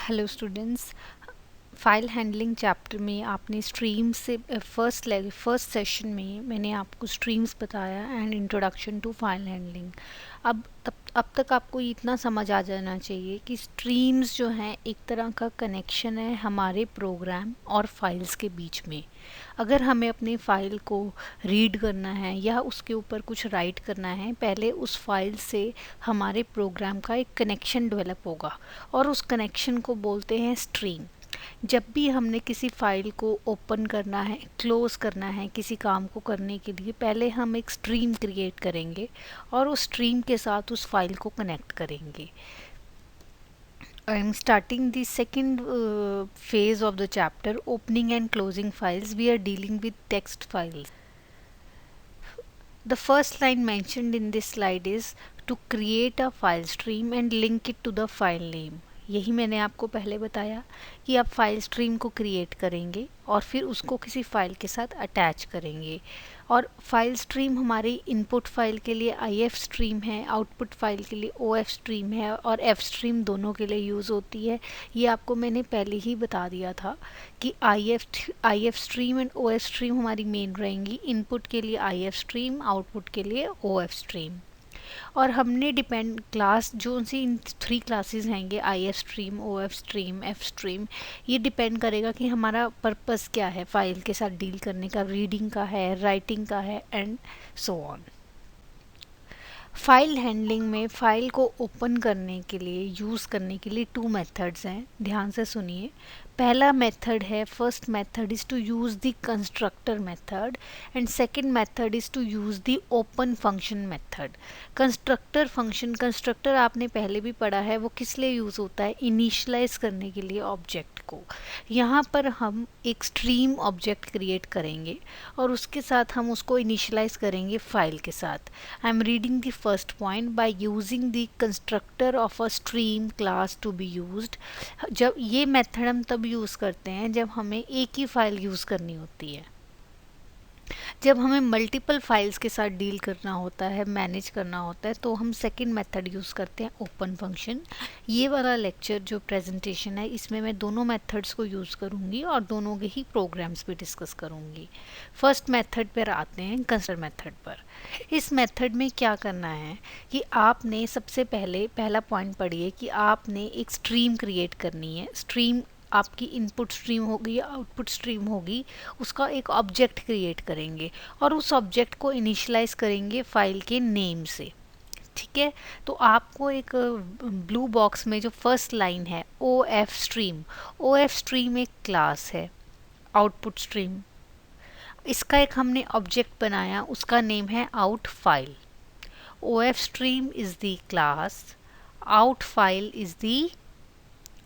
Hello students, file handling chapter में आपने stream से फर्स्ट सेशन में मैंने आपको स्ट्रीम्स बताया and introduction to file handling. अब तक आपको इतना समझ आ जाना चाहिए कि स्ट्रीम्स जो हैं एक तरह का कनेक्शन है हमारे प्रोग्राम और फाइल्स के बीच में। अगर हमें अपनी फ़ाइल को रीड करना है या उसके ऊपर कुछ राइट करना है, पहले उस फाइल से हमारे प्रोग्राम का एक कनेक्शन डेवलप होगा और उस कनेक्शन को बोलते हैं स्ट्रीम। जब भी हमने किसी फाइल को ओपन करना है, क्लोज करना है किसी काम को करने के लिए, पहले हम एक स्ट्रीम क्रिएट करेंगे और उस स्ट्रीम के साथ उस फाइल को कनेक्ट करेंगे। I am starting the second phase of the chapter, opening and closing files. We are dealing with text files. The first line mentioned in this slide is to create a file stream and link it to the file name. यही मैंने आपको पहले बताया कि आप file stream को create करेंगे और फिर उसको किसी फाइल के साथ अटैच करेंगे। और फाइल स्ट्रीम हमारी इनपुट फाइल के लिए IF स्ट्रीम है, आउटपुट फाइल के लिए OF स्ट्रीम है और F स्ट्रीम दोनों के लिए यूज़ होती है। ये आपको मैंने पहले ही बता दिया था कि IF stream and OF stream हमारी मेन रहेंगी। इनपुट के लिए IF स्ट्रीम, आउटपुट के लिए OF स्ट्रीम। और हमने डिपेंड क्लास जो सी इन 3 क्लासेस हैंगे, IF stream, OF stream, F stream, ये डिपेंड करेगा कि हमारा पर्पस क्या है फाइल के साथ डील करने का, रीडिंग का है, राइटिंग का है and so on. File handling में फ़ाइल को ओपन करने के लिए यूज़ करने के लिए 2 मेथड्स हैं, ध्यान से सुनिए। पहला मेथड है, first method is to use the constructor method and second method is to use the open function method. Constructor आपने पहले भी पढ़ा है, वो किस लिए यूज़ होता है? इनिशियलाइज करने के लिए ऑब्जेक्ट को। यहाँ पर हम एक स्ट्रीम ऑब्जेक्ट क्रिएट करेंगे और उसके साथ हम उसको इनिशियलाइज करेंगे फाइल के साथ। I am reading the first point, by using the constructor of a stream class to be used. जब ये मेथड हम तब यूज़ करते हैं जब हमें एक ही फाइल यूज़ करनी होती है। जब हमें मल्टीपल फाइल्स के साथ डील करना होता है, मैनेज करना होता है, तो हम सेकंड मेथड यूज़ करते हैं, ओपन फंक्शन। ये वाला लेक्चर जो प्रेजेंटेशन है, इसमें मैं दोनों मेथड्स को यूज़ करूँगी और दोनों के ही प्रोग्राम्स भी डिस्कस करूँगी। फर्स्ट मेथड पर आते हैं, कंस्ट्रक्टर मेथड पर। इस मेथड में क्या करना है कि आपने सबसे पहले पहला पॉइंट पढ़िए कि आपने एक स्ट्रीम क्रिएट करनी है। स्ट्रीम आपकी इनपुट स्ट्रीम होगी या आउटपुट स्ट्रीम होगी, उसका एक ऑब्जेक्ट क्रिएट करेंगे और उस ऑब्जेक्ट को इनिशियलाइज करेंगे फाइल के नेम से। ठीक है, तो आपको एक ब्लू बॉक्स में जो फर्स्ट लाइन है, OF स्ट्रीम एक क्लास है, आउटपुट स्ट्रीम, इसका एक हमने ऑब्जेक्ट बनाया, उसका नेम है out file. OF stream is the class, out file is the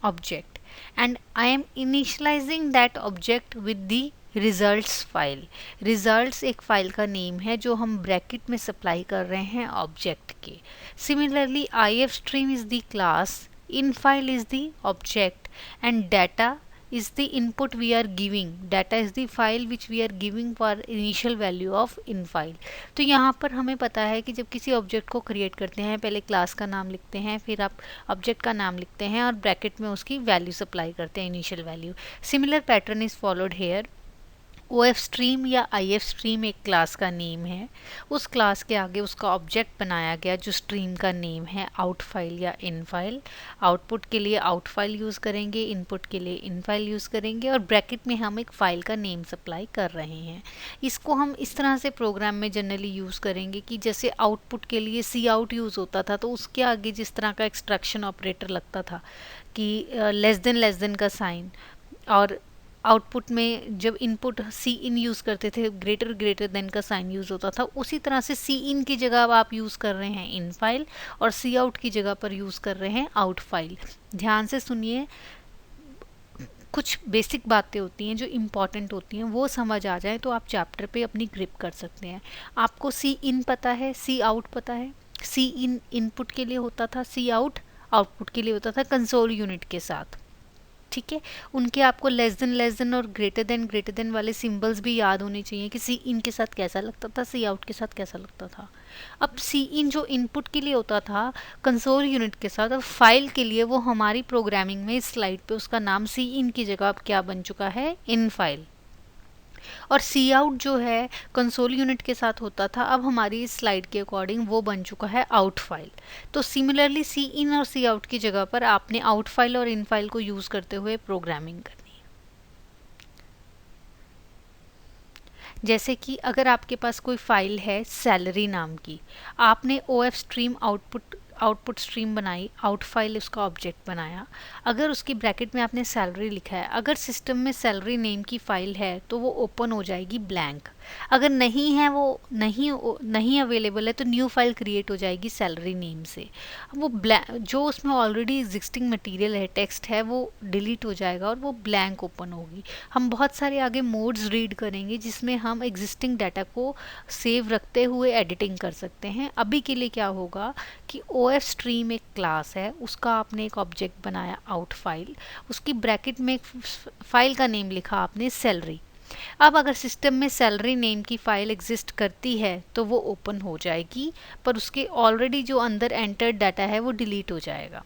object, and I am initializing that object with the results file. results एक फाइल का नेम है जो हम ब्रैकेट में सप्लाई कर रहे हैं ऑब्जेक्ट के। Similarly, IF stream is the class, in file is the object, and data is the input we are giving. data is the file which we are giving for initial value of in file. तो यहाँ पर हमें पता है कि जब किसी object को क्रिएट करते हैं, पहले क्लास का नाम लिखते हैं, फिर आप ऑब्जेक्ट का नाम लिखते हैं और ब्रैकेट में उसकी वैल्यू सप्लाई करते हैं, initial value. Similar pattern is followed here. OF stream या IF स्ट्रीम एक क्लास का नेम है, उस क्लास के आगे उसका ऑब्जेक्ट बनाया गया जो स्ट्रीम का नेम है आउट फाइल या इन फाइल। आउटपुट के लिए आउट फाइल यूज़ करेंगे, इनपुट के लिए इन फाइल यूज़ करेंगे और ब्रैकेट में हम एक फ़ाइल का नेम सप्लाई कर रहे हैं। इसको हम इस तरह से प्रोग्राम में जनरली यूज़ करेंगे कि जैसे आउटपुट के लिए सी आउट यूज़ होता था, तो उसके आगे जिस तरह का एक्सट्रैक्शन ऑपरेटर लगता था कि लेस देन का साइन, और आउटपुट में जब इनपुट सी इन यूज़ करते थे, ग्रेटर देन का साइन यूज़ होता था, उसी तरह से सी इन की जगह अब आप यूज़ कर रहे हैं इन फाइल और सी आउट की जगह पर यूज़ कर रहे हैं आउट फाइल। ध्यान से सुनिए, कुछ बेसिक बातें होती हैं जो इम्पॉर्टेंट होती हैं, वो समझ आ जाए तो आप चैप्टर पे अपनी ग्रिप कर सकते हैं। आपको सी इन पता है, सी आउट पता है। सी इन इनपुट के लिए होता था, सी आउट आउटपुट के लिए होता था कंसोल यूनिट के साथ। ठीक है, उनके आपको लेस देन और ग्रेटर देन वाले सिंबल्स भी याद होने चाहिए कि सी इन के साथ कैसा लगता था, सी आउट के साथ कैसा लगता था। अब सी इन जो इनपुट के लिए होता था कंसोल यूनिट के साथ, अब फाइल के लिए वो हमारी प्रोग्रामिंग में इस स्लाइड पे उसका नाम सी इन की जगह अब क्या बन चुका है, इन फाइल। और सी आउट जो है कंसोल यूनिट के साथ होता था, अब हमारी इस स्लाइड के अकॉर्डिंग वो बन चुका है आउट फाइल। तो सिमिलरली सी इन और सी आउट की जगह पर आपने आउट फाइल और इन फाइल को यूज करते हुए प्रोग्रामिंग करनी है। जैसे कि अगर आपके पास कोई फाइल है सैलरी नाम की, आपने O F stream output stream बनाई, आउट फाइल उसका ऑब्जेक्ट बनाया। अगर उसकी ब्रैकेट में आपने सैलरी लिखा है, अगर सिस्टम में सैलरी नेम की फाइल है तो वो ओपन हो जाएगी ब्लैंक। अगर नहीं है, वो नहीं अवेलेबल है, तो न्यू फाइल क्रिएट हो जाएगी सैलरी नेम से। वो जो उसमें ऑलरेडी एग्जिस्टिंग मटेरियल है, टेक्स्ट है, वो डिलीट हो जाएगा और वो ब्लैंक ओपन होगी। हम बहुत सारे आगे मोड्स रीड करेंगे जिसमें हम एग्जिस्टिंग डाटा को सेव रखते हुए एडिटिंग कर सकते हैं। अभी के लिए क्या होगा कि ओ एफ स्ट्रीम एक क्लास है, उसका आपने एक ऑब्जेक्ट बनाया आउट फाइल, उसकी ब्रैकेट में एक फाइल का नेम लिखा आपने सैलरी। अब अगर सिस्टम में सैलरी नेम की फाइल एग्जिस्ट करती है तो वो ओपन हो जाएगी, पर उसके ऑलरेडी जो अंदर एंटर्ड डाटा है वो डिलीट हो जाएगा,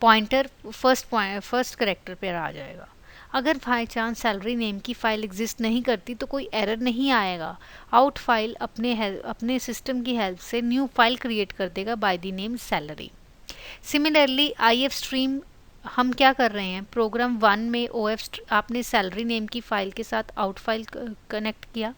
पॉइंटर फर्स्ट करेक्टर पर आ जाएगा। अगर बाई चांस सैलरी नेम की फाइल एग्जिस्ट नहीं करती तो कोई एरर नहीं आएगा, आउट फाइल अपने सिस्टम की हेल्प से न्यू फाइल क्रिएट कर देगा by the name salary. Similarly I F stream हम क्या कर रहे हैं, प्रोग्राम 1 में ओ एफ आपने सैलरी नेम की फाइल के साथ आउट फाइल कनेक्ट किया।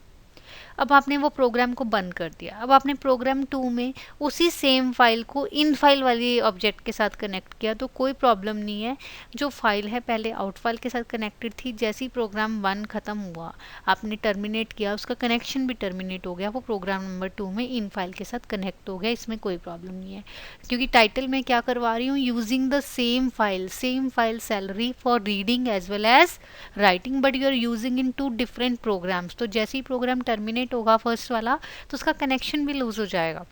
अब आपने वो प्रोग्राम को बंद कर दिया। अब आपने प्रोग्राम 2 में उसी सेम फाइल को इन फाइल वाली ऑब्जेक्ट के साथ कनेक्ट किया, तो कोई प्रॉब्लम नहीं है। जो फाइल है पहले आउट फाइल के साथ कनेक्टेड थी, जैसे ही प्रोग्राम 1 ख़त्म हुआ आपने टर्मिनेट किया, उसका कनेक्शन भी टर्मिनेट हो गया, वो प्रोग्राम नंबर 2 में इन फाइल के साथ कनेक्ट हो गया। इसमें कोई प्रॉब्लम नहीं है, क्योंकि टाइटल में क्या करवा रही हूँ, using the same file salary for reading as well as writing, but you are using in 2 different programs. तो जैसे ही प्रोग्राम टर्मिनेट होगा फर्स्ट वाला, तो उसका कनेक्शन भी लूज हो जाएगा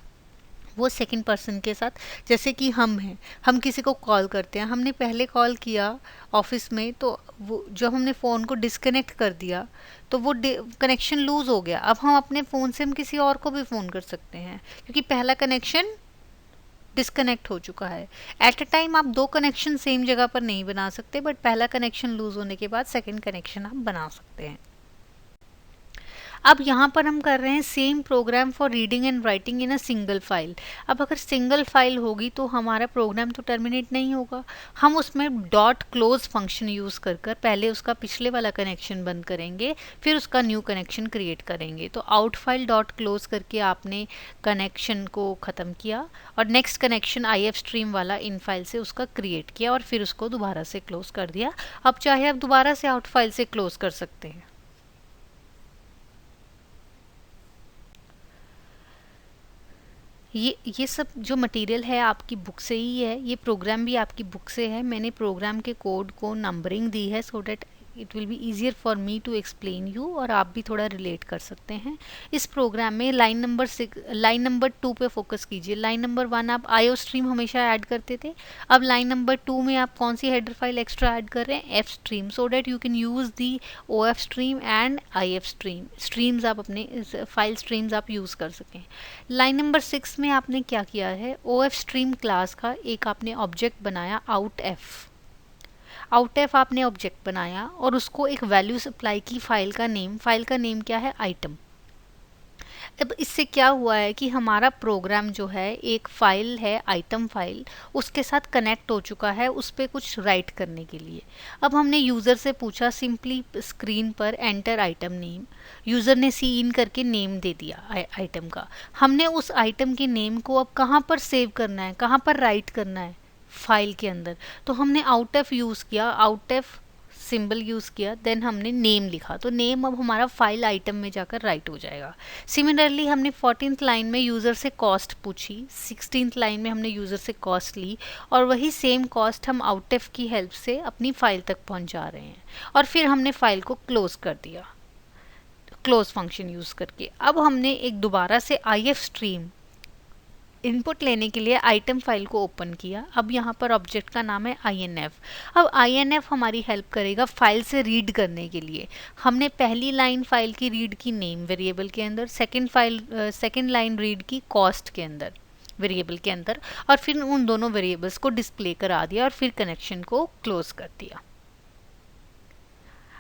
वो सेकंड पर्सन के साथ। जैसे कि हम हैं, हम किसी को कॉल करते हैं, हमने पहले कॉल किया ऑफिस में, तो वो जब हमने फ़ोन को डिस्कनेक्ट कर दिया तो वो कनेक्शन लूज हो गया। अब हम अपने फ़ोन से हम किसी और को भी फ़ोन कर सकते हैं, क्योंकि पहला कनेक्शन डिस्कनेक्ट हो चुका है। एट अ टाइम आप 2 कनेक्शन सेम जगह पर नहीं बना सकते, बट पहला कनेक्शन लूज होने के बाद सेकंड कनेक्शन आप बना सकते हैं। अब यहाँ पर हम कर रहे हैं same programme for reading and writing in a single file. अब अगर सिंगल फाइल होगी तो हमारा प्रोग्राम तो टर्मिनेट नहीं होगा, हम उसमें डॉट क्लोज फंक्शन यूज़ कर कर पहले उसका पिछले वाला कनेक्शन बंद करेंगे, फिर उसका न्यू कनेक्शन क्रिएट करेंगे। तो आउट फाइल डॉट क्लोज करके आपने कनेक्शन को ख़त्म किया और next connection I F stream वाला इन फाइल से उसका क्रिएट किया और फिर उसको दोबारा से क्लोज कर दिया। अब चाहे आप दोबारा से आउट फाइल से क्लोज कर सकते हैं। ये सब जो मटेरियल है आपकी बुक से ही है, ये प्रोग्राम भी आपकी बुक से है। मैंने प्रोग्राम के कोड को नंबरिंग दी है so that it will be easier for me to explain you, और आप भी थोड़ा रिलेट कर सकते हैं। इस प्रोग्राम में लाइन नंबर 2 पे फोकस कीजिए। लाइन नंबर 1 आप आईओ स्ट्रीम हमेशा ऐड करते थे, अब लाइन नंबर 2 में आप कौन सी हेडर फाइल एक्स्ट्रा ऐड कर रहे हैं, F stream, so that you can use the O F stream and I F stream streams, आप अपने फाइल स्ट्रीम्स आप यूज़ कर सकें। लाइन नंबर 6 में आपने क्या किया है, ओ एफ स्ट्रीम क्लास का एक आपने ऑब्जेक्ट बनाया आउट एफ आपने ऑब्जेक्ट बनाया और उसको एक वैल्यू सप्लाई की फाइल का नेम क्या है, आइटम। अब इससे क्या हुआ है कि हमारा प्रोग्राम जो है एक फाइल है आइटम फाइल, उसके साथ कनेक्ट हो चुका है उस पर कुछ राइट करने के लिए। अब हमने यूज़र से पूछा, सिंपली स्क्रीन पर एंटर आइटम नेम, यूज़र ने सी इन करके नेम दे दिया आइटम का। हमने उस आइटम के नेम को अब कहाँ पर सेव करना है, कहाँ पर राइट करना है, फाइल के अंदर। तो हमने आउट एफ यूज़ किया, आउट एफ सिंबल यूज़ किया, देन हमने नेम लिखा, तो नेम अब हमारा फाइल आइटम में जाकर राइट हो जाएगा। सिमिलरली हमने 14th लाइन में यूज़र से कॉस्ट पूछी, 16th लाइन में हमने यूज़र से कॉस्ट ली और वही सेम कॉस्ट हम आउटएफ की हेल्प से अपनी फाइल तक पहुंचा रहे हैं और फिर हमने फाइल को क्लोज कर दिया क्लोज फंक्शन यूज़ करके। अब हमने एक दोबारा से आई एफ स्ट्रीम इनपुट लेने के लिए आइटम फाइल को ओपन किया। अब यहाँ पर ऑब्जेक्ट का नाम है INF। अब INF हमारी हेल्प करेगा फाइल से रीड करने के लिए। हमने पहली लाइन फाइल की रीड की नेम वेरिएबल के अंदर, सेकेंड लाइन रीड की कॉस्ट के अंदर वेरिएबल के अंदर, और फिर उन दोनों वेरिएबल्स को डिस्प्ले करा दिया और फिर कनेक्शन को क्लोज कर दिया।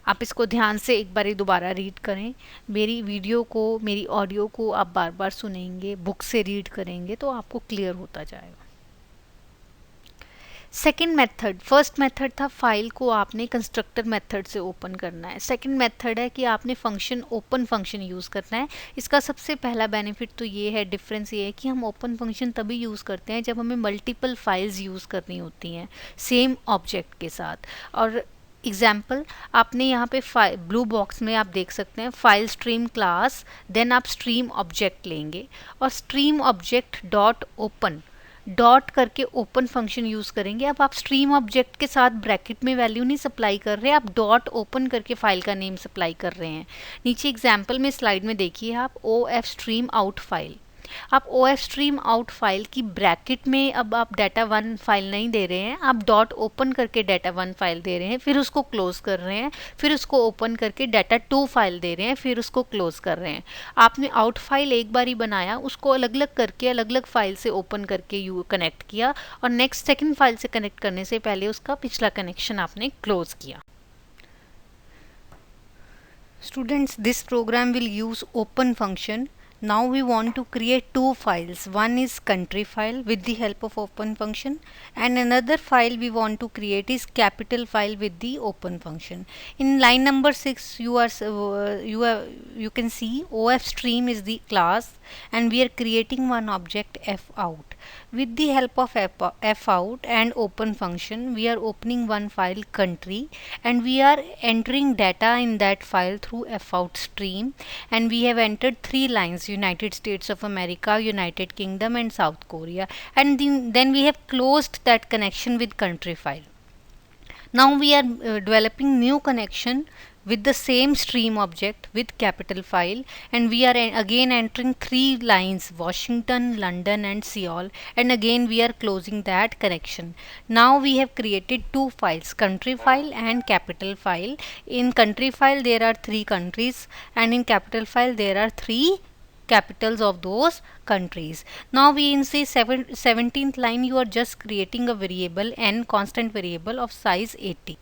आप इसको ध्यान से एक बार दोबारा रीड करें। मेरी वीडियो को, मेरी ऑडियो को आप बार बार सुनेंगे, बुक से रीड करेंगे तो आपको क्लियर होता जाएगा। सेकेंड मेथड, फर्स्ट मेथड था फाइल को आपने कंस्ट्रक्टर मेथड से ओपन करना है। सेकेंड मेथड है कि आपने फंक्शन ओपन फंक्शन यूज़ करना है। इसका सबसे पहला बेनिफिट तो ये है, डिफरेंस ये है कि हम ओपन फंक्शन तभी यूज़ करते हैं जब हमें मल्टीपल फाइल्स यूज़ करनी होती हैं सेम ऑब्जेक्ट के साथ। और एग्जाम्पल आपने यहाँ पे ब्लू बॉक्स में आप देख सकते हैं फाइल स्ट्रीम क्लास, देन आप स्ट्रीम ऑब्जेक्ट लेंगे और stream object dot open, dot करके ओपन फंक्शन यूज़ करेंगे। अब आप स्ट्रीम ऑब्जेक्ट के साथ ब्रैकेट में वैल्यू नहीं सप्लाई कर रहे, आप डॉट ओपन करके फाइल का नेम सप्लाई कर रहे हैं। नीचे एग्जाम्पल में स्लाइड में देखिए आप OF स्ट्रीम आउट फाइल, आप OF स्ट्रीम आउट फाइल की ब्रैकेट में अब आप डाटा वन फाइल नहीं दे रहे हैं, आप डॉट ओपन करके डाटा वन फाइल दे रहे हैं, फिर उसको क्लोज कर रहे हैं, फिर उसको ओपन करके डाटा टू फाइल दे रहे हैं, फिर उसको क्लोज कर रहे हैं। आपने आउट फाइल एक बार ही बनाया, उसको अलग अलग करके अलग अलग फाइल से ओपन करके यू कनेक्ट किया और नेक्स्ट सेकेंड फाइल से कनेक्ट करने से पहले उसका पिछला कनेक्शन आपने क्लोज किया। Students, this program will use open function. Now we want to create two files. One is country file with the help of open function, and another file we want to create is capital file with the open function. In line number 6 you can see OF stream is the class and we are creating one object fout. With the help of fout and open function we are opening one file country and we are entering data in that file through fout stream, and we have entered three lines: United States of America, United Kingdom and South Korea, and then we have closed that connection with country file. Now we are developing new connection with the same stream object with capital file, and we are again entering three lines: Washington, London and Seoul, and again we are closing that connection. Now we have created two files, country file and capital file. In country file there are three countries and in capital file there are three capitals of those countries. Now we in say 17th line you are just creating a variable n, constant variable of size 80.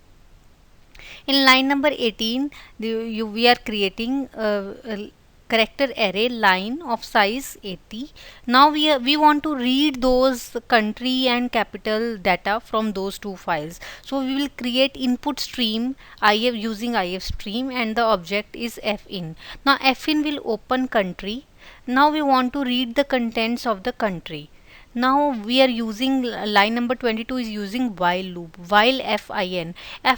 In line number 18 we are creating a character array line of size 80. Now we want to read those country and capital data from those two files. So we will create input stream IF using IF stream and the object is fin. Now fin will open country. Now we want to read the contents of the country. Now we are using line number 22 is using while loop, while fin.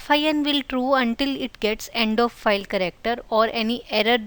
Fin will true until it gets end of file character or any error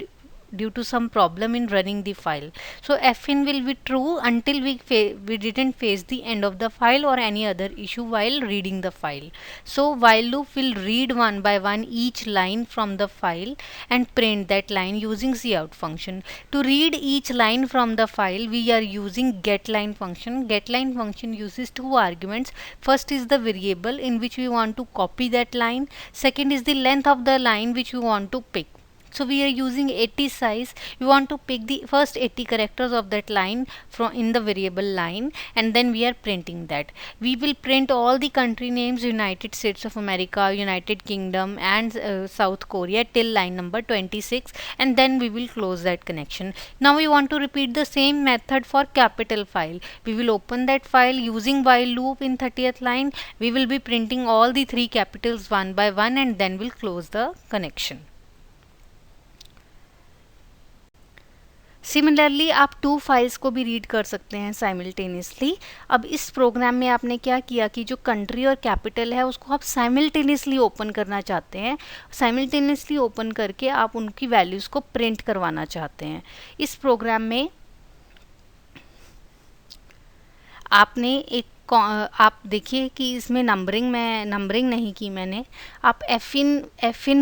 due to some problem in running the file. So fin will be true until we didn't face the end of the file or any other issue while reading the file. So while loop will read one by one each line from the file and print that line using cout function. To read each line from the file we are using getLine function. GetLine function uses two arguments. First is the variable in which we want to copy that line. Second is the length of the line which we want to pick. So we are using 80 size. We want to pick the first 80 characters of that line from in the variable line, and then we are printing that. We will print all the country names: United States of America, United Kingdom and South Korea till line number 26, and then we will close that connection. Now we want to repeat the same method for capital file. We will open that file using while loop in 30th line. We will be printing all the three capitals one by one and then we'll close the connection. Similarly आप to files को भी read कर सकते हैं simultaneously. अब इस programme में आपने क्या किया कि जो कंट्री और कैपिटल है उसको आप साइमल्टेनियसली ओपन करना चाहते हैं। साइमल्टेनियसली ओपन करके आप उनकी वैल्यूज़ को प्रिंट करवाना चाहते हैं। इस प्रोग्राम में आपने आप देखिए कि इसमें नंबरिंग नहीं की मैंने। आप फिन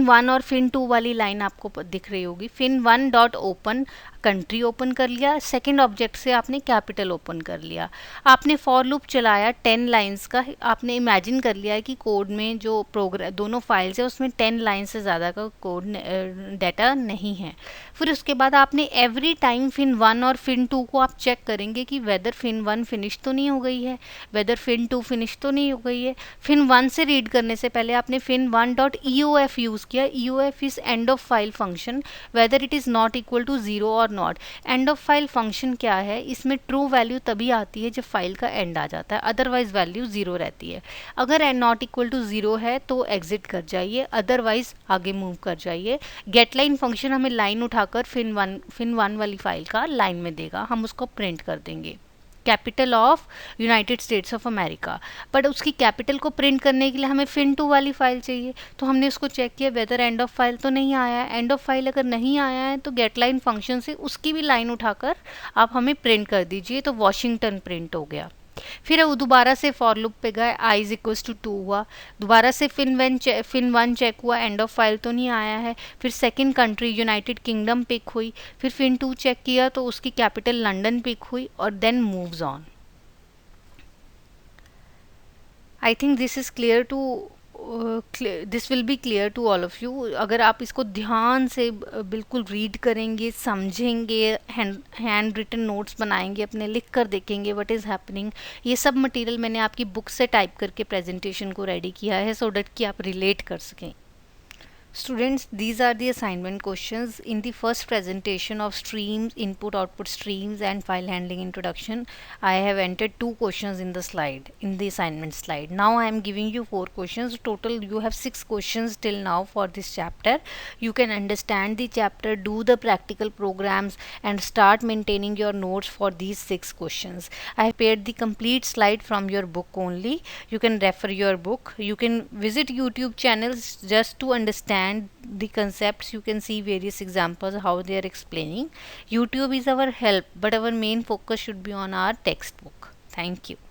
1 और फिन 2 वाली लाइन आपको दिख रही होगी। Fin 1 dot open country open कर लिया, सेकंड ऑब्जेक्ट से आपने कैपिटल ओपन कर लिया। आपने फॉर लूप चलाया 10 लाइंस का, आपने इमेजिन कर लिया है कि कोड में जो प्रोग्राम दोनों फाइल्स है उसमें 10 लाइन से ज़्यादा का कोड डाटा नहीं है। फिर उसके बाद आपने एवरी टाइम फिन 1 और फिन 2 को आप चेक करेंगे कि वेदर फिन 1 फिनिश तो नहीं हो गई है, वेदर फिन 2 फिनिश तो नहीं हो गई है। फिन 1 से रीड करने से पहले आपने फिन 1 डॉट EOF यूज़ किया। EOF is end of file function, whether it is not equal to 0 और not. End of file function क्या है, इसमें ट्रू वैल्यू तभी आती है जब फाइल का एंड आ जाता है, अदरवाइज वैल्यू 0 रहती है। अगर एंड नॉट इक्वल टू 0 है तो एग्जिट कर जाइए, अदरवाइज आगे मूव कर जाइए। गेट लाइन फंक्शन हमें लाइन उठाकर फिन वन वाली फाइल का लाइन में देगा, हम उसको प्रिंट कर देंगे capital of United states of America. But उसकी कैपिटल को प्रिंट करने के लिए हमें फिन 2 वाली फाइल चाहिए, तो हमने उसको चेक किया वेदर एंड ऑफ फाइल तो नहीं आया है। एंड ऑफ फाइल अगर नहीं आया है तो गेट लाइन फंक्शन से उसकी भी लाइन उठाकर आप हमें प्रिंट कर दीजिए, तो वॉशिंगटन प्रिंट हो गया। फिर वो दोबारा से फॉर लूप पे गए, i इज इक्वल टू 2 हुआ, दोबारा से फिन 1 चेक हुआ, एंड ऑफ फाइल तो नहीं आया है। फिर second country United Kingdom pick हुई, फिर फिन 2 चेक किया तो उसकी कैपिटल लंदन पिक हुई, और then moves on. I think this is clear to this will be clear to all of you. अगर आप इसको ध्यान से बिल्कुल रीड करेंगे, समझेंगे, हैंड रिटन नोट्स बनाएंगे, अपने लिख कर देखेंगे व्हाट इज़ हैपनिंग। ये सब मटेरियल मैंने आपकी बुक से टाइप करके प्रेजेंटेशन को रेडी किया है सो डैट कि आप रिलेट कर सकें। Students, these are the assignment questions. In the first presentation of streams, input output streams and file handling introduction, I have entered 2 questions in the slide, in the assignment slide. Now I am giving you 4 questions. Total you have 6 questions till now for this chapter. You can understand the chapter, do the practical programs and start maintaining your notes for these 6 questions. I have prepared the complete slide from your book only. You can refer your book. You can visit YouTube channels just to understand the concepts. You can see various examples how they are explaining. YouTube is our help, but our main focus should be on our textbook. Thank you.